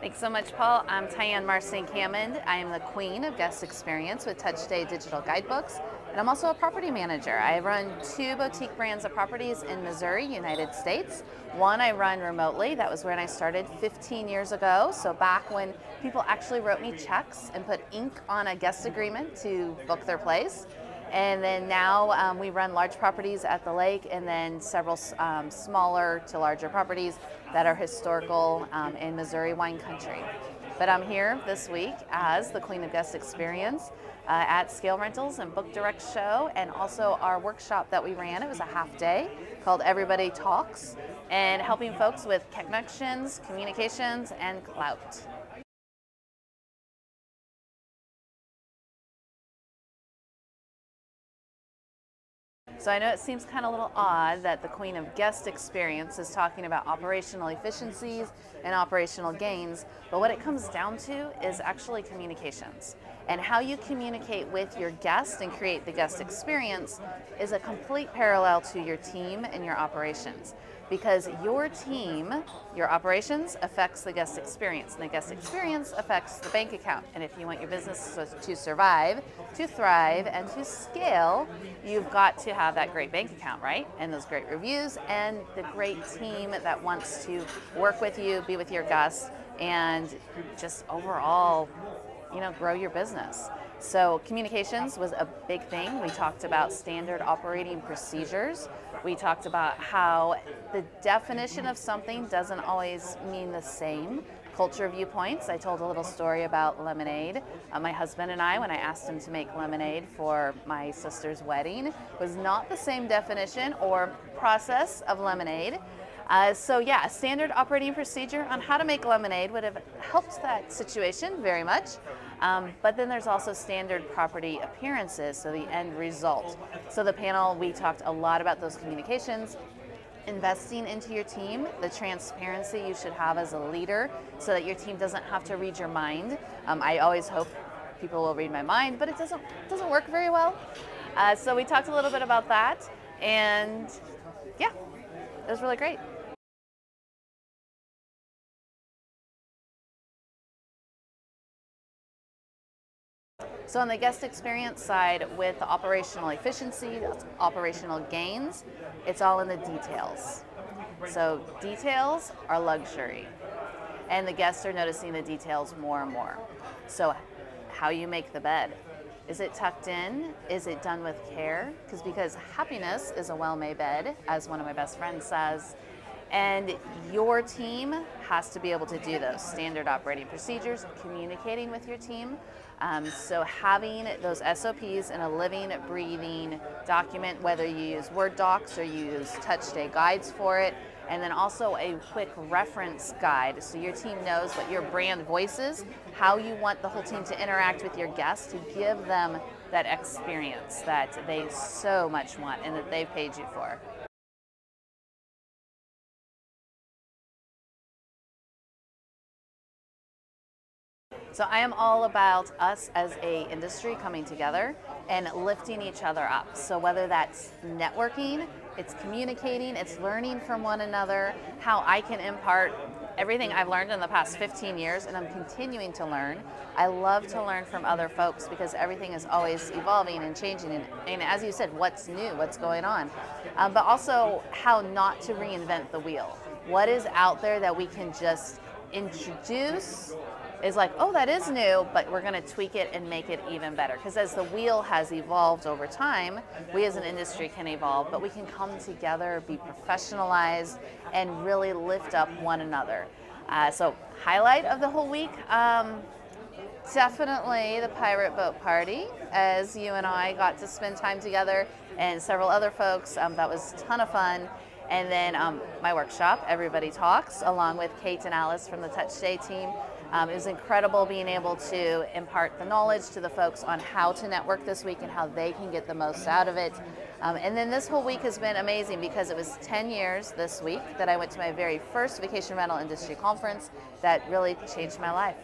Thanks so much, Paul. I'm Tyann Marcink Hammond. I am the queen of guest experience with TouchStay digital guidebooks, and I'm also a property manager. I run 2 boutique brands of properties in Missouri, United States. One I run remotely. That was when I started 15 years ago, so back when people actually wrote me checks and put ink on a guest agreement to book their place. And then now we run large properties at the lake, and then several smaller to larger properties that are historical in Missouri wine country. But I'm here this week as the Queen of Guest Experience at Scale Rentals and Book Direct Show, and also our workshop that we ran. It was a half day called Everybody Talks, and helping folks with connections, communications, and clout. So I know it seems kind of a little odd that the Queen of Guest Experience is talking about operational efficiencies and operational gains, but what it comes down to is actually communications. And how you communicate with your guest and create the guest experience is a complete parallel to your team and your operations. Because your team, your operations, affects the guest experience, and the guest experience affects the bank account. And if you want your business to survive, to thrive, and to scale, you've got to have that great bank account, right? And those great reviews, and the great team that wants to work with you, be with your guests, and just overall, grow your business. So communications was a big thing. We talked about standard operating procedures. We talked about how the definition of something doesn't always mean the same. Culture viewpoints. I told a little story about lemonade. My husband and I, when I asked him to make lemonade for my sister's wedding, was not the same definition or process of lemonade. So yeah, a standard operating procedure on how to make lemonade would have helped that situation very much. But then there's also standard property appearances, so the end result. So the panel, we talked a lot about those communications, investing into your team, the transparency you should have as a leader so that your team doesn't have to read your mind. I always hope people will read my mind, but it doesn't work very well. So we talked a little bit about that, and yeah, it was really great. So on the guest experience side, with the operational efficiency, operational gains, it's all in the details. So details are luxury, and the guests are noticing the details more and more. So how you make the bed. Is it tucked in? Is it done with care? Because happiness is a well-made bed, as one of my best friends says. And your team has to be able to do those standard operating procedures, communicating with your team. So having those SOPs in a living, breathing document, whether you use Word docs or you use TouchStay guides for it, and then also a quick reference guide so your team knows what your brand voice is, how you want the whole team to interact with your guests to give them that experience that they so much want and that they've paid you for. So I am all about us as an industry coming together and lifting each other up. So whether that's networking, it's communicating, it's learning from one another, how I can impart everything I've learned in the past 15 years, and I'm continuing to learn. I love to learn from other folks because everything is always evolving and changing. And as you said, what's new, what's going on? But also how not to reinvent the wheel. What is out there that we can just introduce is like, oh, that is new, but we're going to tweak it and make it even better. Because as the wheel has evolved over time, we as an industry can evolve, but we can come together, be professionalized, and really lift up one another. So highlight of the whole week, definitely the pirate boat party, as you and I got to spend time together, and several other folks. That was a ton of fun. And then my workshop, Everybody Talks, along with Kate and Alice from the TouchStay team. It was incredible being able to impart the knowledge to the folks on how to network this week and how they can get the most out of it. And then this whole week has been amazing because it was 10 years this week that I went to my very first vacation rental industry conference that really changed my life.